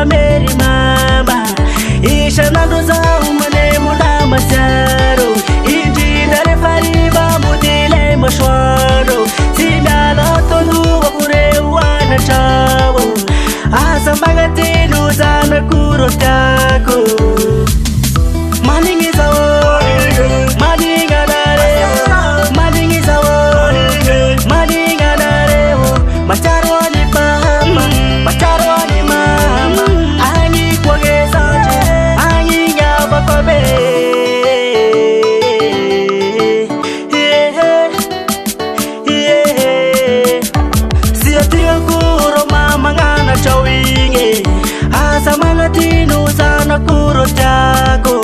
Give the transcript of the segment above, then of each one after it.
Meri mama isha nanduza umane muda masaro injina refari ba mudile mashwaro simala tonu wakure wana chavo asa magati nuzana kurotako maningi zawo maninga dare maningi zawo maninga dare macharo ni pama macharo ni mama ani kwage saje ani nyaba kobe siatia kuro mama ngana chawinge asa magati nuzana kurotako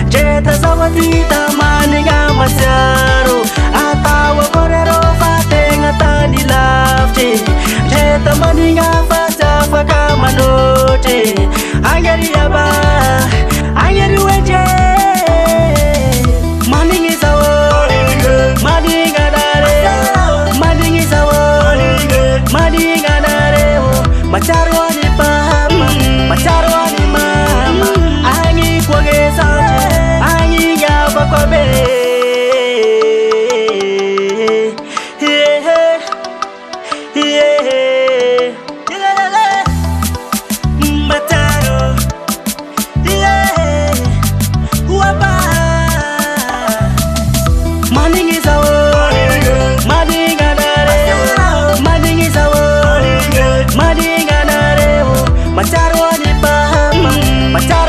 jeta zawatita maninga masaro atawa korero fatenga tani lafte jeta maninga fasa faka manote angeri yaba angeri weje maningi sawo maninga dare maningi sawo maninga dare macharo ni paham macharo ni mama angi kwage saje angi yaba kobe Macharo ni paham, macharo